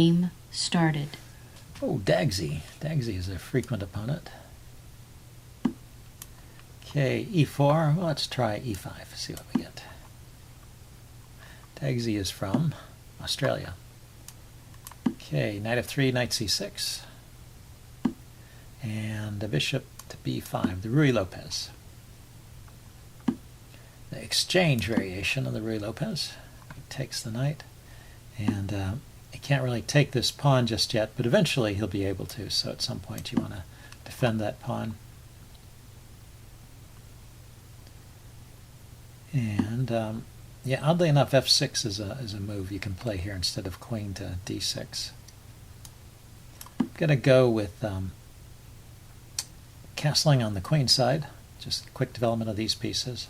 Game started. Oh, Dagsy. Dagsy is a frequent opponent. Okay, e4. Well, let's try e5. See what we get. Dagsy is from Australia. Okay, knight f3, knight c6. And the bishop to b5, the Ruy Lopez. The exchange variation of the Ruy Lopez. He takes the knight, and he can't really take this pawn just yet, but eventually he'll be able to, so at some point you want to defend that pawn. And yeah, oddly enough, f6 is a move you can play here instead of queen to d6. I'm going to go with castling on the queen side, just quick development of these pieces.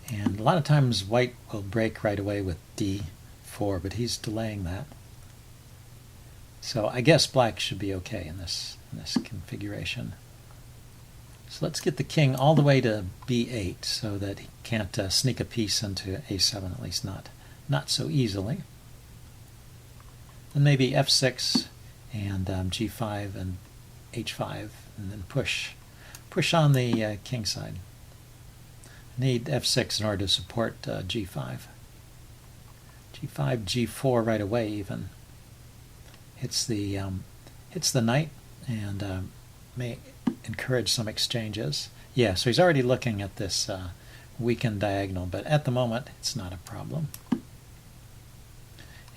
And a lot of times white will break right away with d4, but he's delaying that. So I guess black should be okay in this configuration. So let's get the king all the way to b8 so that he can't sneak a piece into a7, at least not so easily. Then maybe f6 and g5 and h5, and then push on the king side. Need f6 in order to support g5. g5, g4 right away even hits the knight and may encourage some exchanges. Yeah, so he's already looking at this weakened diagonal, but at the moment it's not a problem.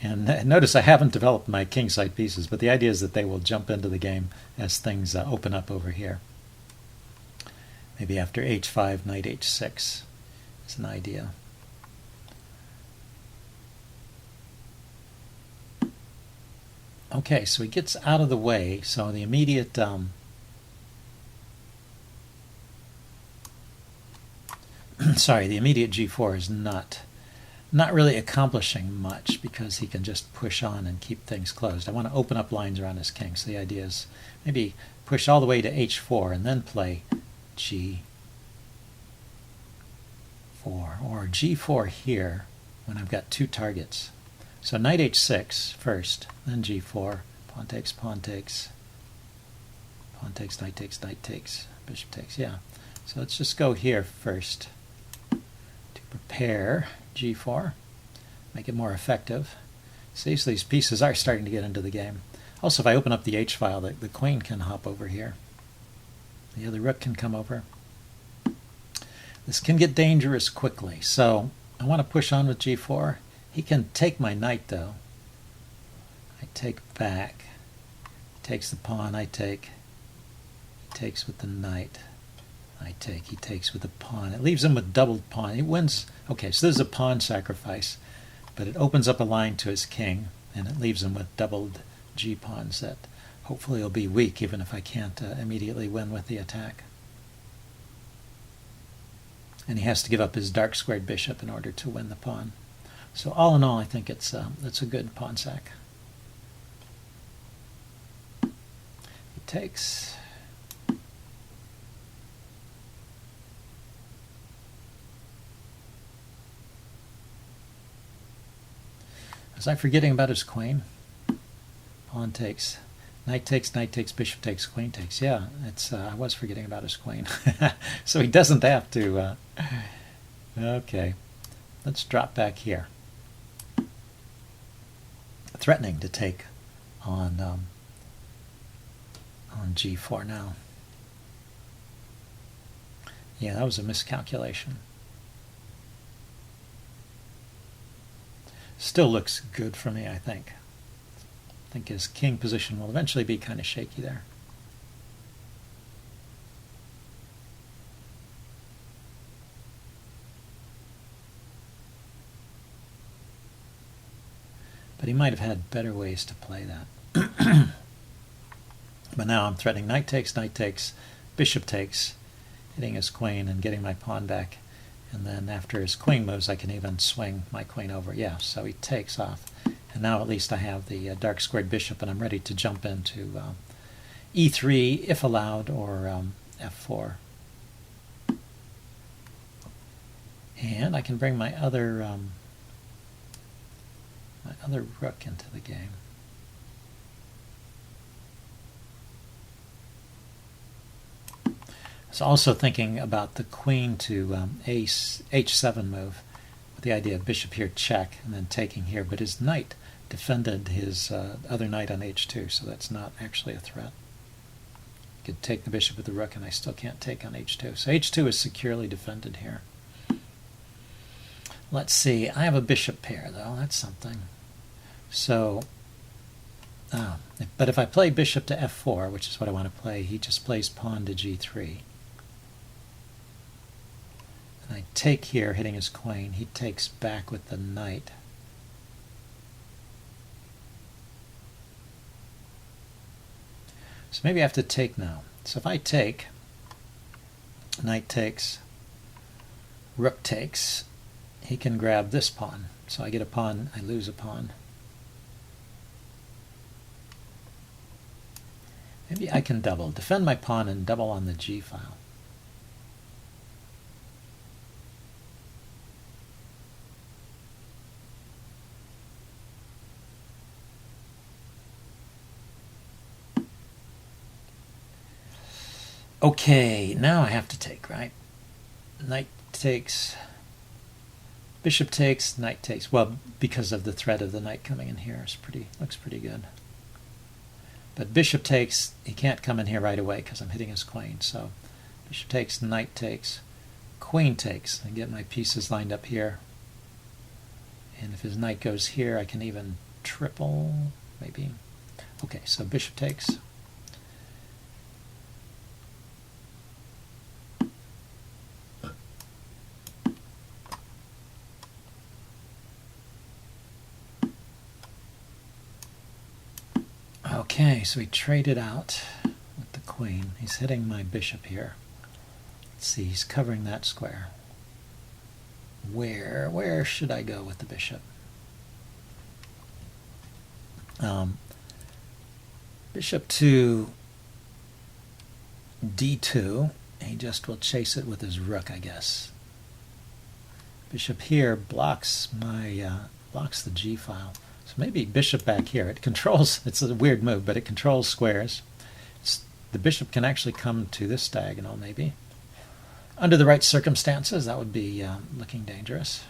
And notice I haven't developed my kingside pieces, but the idea is that they will jump into the game as things open up over here. Maybe after h5, knight h6 is an idea. Okay, so he gets out of the way, so the immediate sorry, the immediate g4 is not really accomplishing much because he can just push on and keep things closed. I want to open up lines around his king, so the idea is maybe push all the way to h4 and then play g4 or g4 here when I've got two targets. So knight h6 first, then g4, pawn takes, pawn takes, pawn takes, knight takes, knight takes, bishop takes, yeah. So let's just go here first to prepare g4, make it more effective. See, so these pieces are starting to get into the game. Also, if I open up the h file, the queen can hop over here. The other rook can come over. This can get dangerous quickly, so I want to push on with g4. He can take my knight, though. I take back. He takes the pawn, I take. He takes with the knight. I take. He takes with the pawn. It leaves him with doubled pawn. He wins. Okay, so this is a pawn sacrifice, but it opens up a line to his king, and it leaves him with doubled g-pawns that hopefully will be weak, even if I can't immediately win with the attack. And he has to give up his dark squared bishop in order to win the pawn. So all in all, I think it's a good pawn sack. He takes. Was I forgetting about his queen? Pawn takes. Knight takes, bishop takes, queen takes. Yeah, I was forgetting about his queen. So he doesn't have to. Okay, let's drop back here. Threatening to take on g4 now. Yeah, that was a miscalculation. Still looks good for me, I think. I think his king position will eventually be kind of shaky there. But he might have had better ways to play that. But now I'm threatening knight takes, bishop takes, hitting his queen and getting my pawn back. And then after his queen moves, I can even swing my queen over. Yeah, so he takes off. And now at least I have the dark squared bishop, and I'm ready to jump into e3 if allowed, or f4. And I can bring my other another rook into the game. I was also thinking about the queen to h7 move, with the idea of bishop here check and then taking here, but his knight defended his other knight on h2, so that's not actually a threat. I could take the bishop with the rook and I still can't take on h2. So h2 is securely defended here. Let's see, I have a bishop pair though, that's something. So, but if I play bishop to f4, which is what I want to play, he just plays pawn to g3. And I take here, hitting his queen, he takes back with the knight. So maybe I have to take now. So if I take, knight takes, rook takes, he can grab this pawn. So I get a pawn, I lose a pawn. Maybe I can double, defend my pawn and double on the G file. Okay, now I have to take, right? Knight takes, bishop takes, knight takes. Well, because of the threat of the knight coming in here, looks pretty good. But bishop takes, he can't come in here right away because I'm hitting his queen. So bishop takes, knight takes, queen takes. I get my pieces lined up here. And if his knight goes here, I can even triple, maybe. Okay, so bishop takes. Okay, so he traded out with the queen. He's hitting my bishop here. Let's see, he's covering that square. Where should I go with the bishop? Bishop to d2. He just will chase it with his rook, I guess. Bishop here blocks my blocks the g file. So maybe bishop back here. It controls, it's a weird move, but it controls squares. The bishop can actually come to this diagonal, maybe. Under the right circumstances, that would be looking dangerous.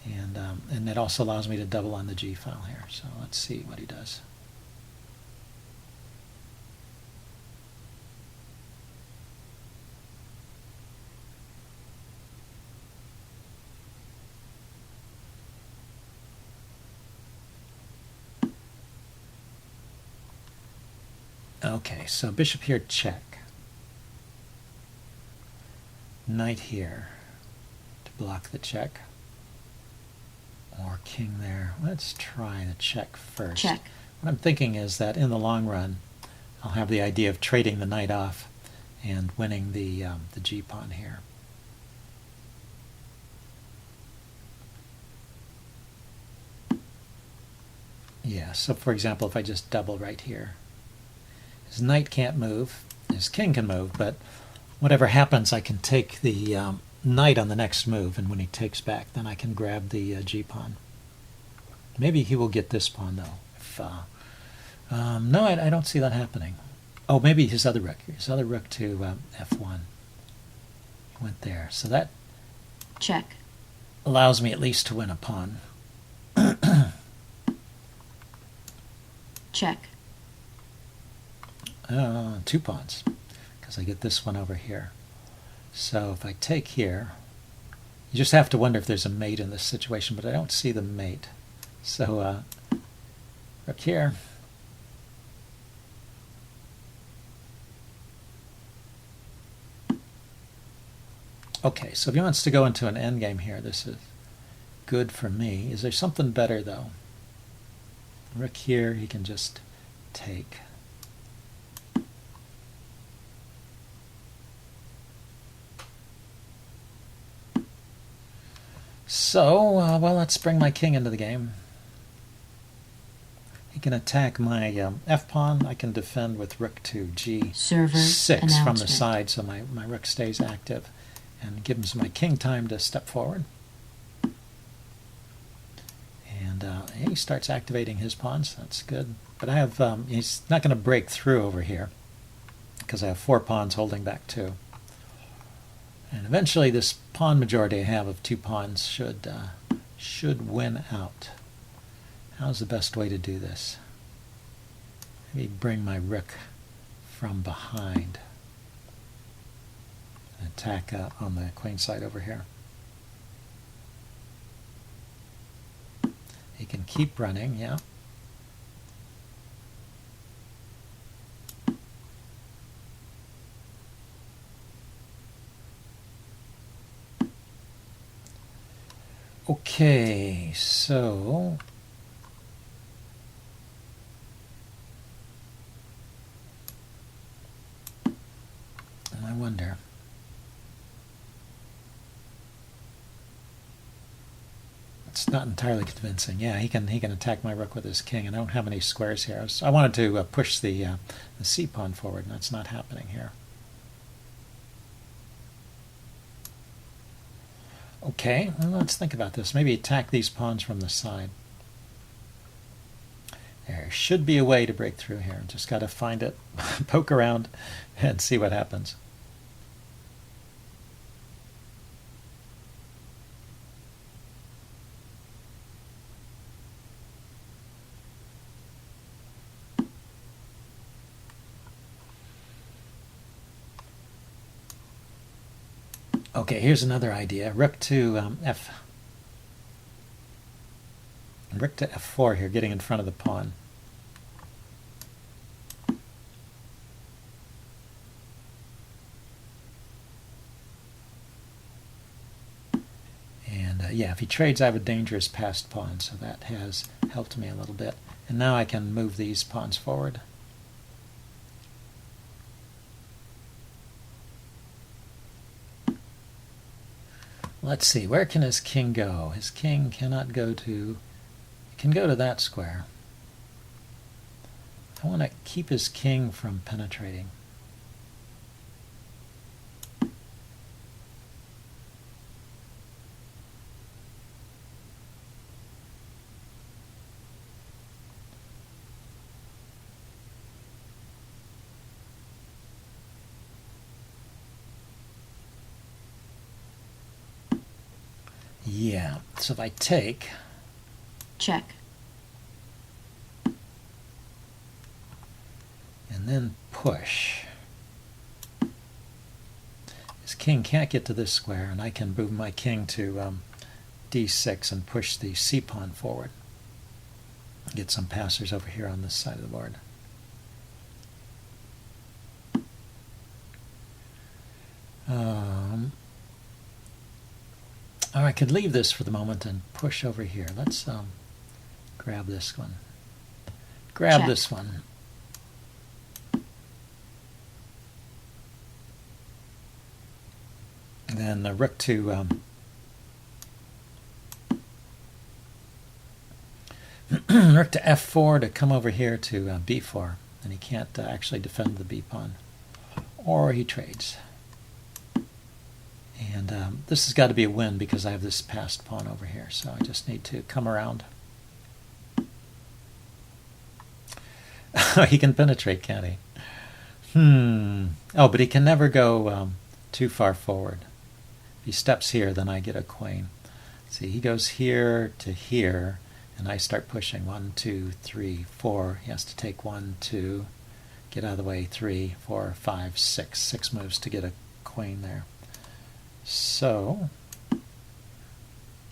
And it also allows me to double on the G file here. So let's see what he does. Okay, so bishop here, check. Knight here to block the check. Or king there. Let's try the check first. Check. What I'm thinking is that in the long run, I'll have the idea of trading the knight off and winning the G pawn here. Yeah, so for example, if I just double right here, his knight can't move, his king can move, but whatever happens, I can take the knight on the next move, and when he takes back, then I can grab the G pawn. Maybe he will get this pawn, though. If, no, I don't see that happening. Oh, maybe his other rook to F1. He went there. So that check allows me at least to win a pawn. Check. 2 pawns, because I get this one over here. So if I take here, you just have to wonder if there's a mate in this situation, but I don't see the mate. So rook here. Okay, so if he wants to go into an endgame here, this is good for me. Is there something better, though? Rook here, he can just take. So, well, let's bring my king into the game. He can attack my f-pawn. I can defend with rook to g6 from the side, so my rook stays active, and gives my king time to step forward. And And he starts activating his pawns. That's good. But I have he's not going to break through over here because I have 4 pawns holding back 2. And eventually this pawn majority I have of 2 pawns should win out. How's the best way to do this? Maybe bring my rook from behind and attack on the queen side over here. He can keep running, yeah. Okay, so I wonder. It's not entirely convincing. Yeah, he can attack my rook with his king, and I don't have any squares here. I wanted to push the c pawn forward, and that's not happening here. Okay, well, let's think about this. Maybe attack these pawns from the side. There should be a way to break through here. Just got to find it, poke around, and see what happens. Okay, here's another idea. Rook to Rook to f4 here, getting in front of the pawn. And yeah, if he trades, I have a dangerous passed pawn, so that has helped me a little bit. And now I can move these pawns forward. Let's see, where can his king go? His king cannot go to, he can go to that square. I want to keep his king from penetrating. Yeah, so if I take... Check. And then push. His king can't get to this square, and I can move my king to d6 and push the c pawn forward. Get some passers over here on this side of the board. Or I could leave this for the moment and push over here. Let's grab this one. Grab Check. this one. And then rook to rook to f4 to come over here to b4, and he can't actually defend the b pawn, or he trades. And this has got to be a win because I have this passed pawn over here, so I just need to come around. He can penetrate, can't he? Oh, but he can never go too far forward. If he steps here, then I get a queen. See, he goes here to here, and I start pushing. 1, 2, 3, 4. He has to take 1, 2, get out of the way. 3, 4, 5, 6. 6 moves to get a queen there. So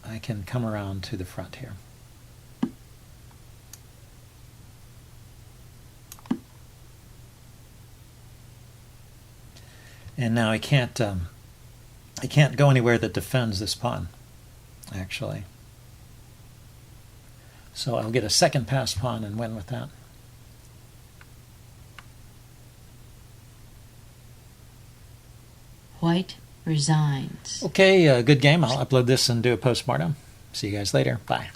I can come around to the front here. And now I can't go anywhere that defends this pawn, actually. So I'll get a second passed pawn and win with that. White resigns. Okay, good game. I'll upload this and do a postmortem. See you guys later. Bye.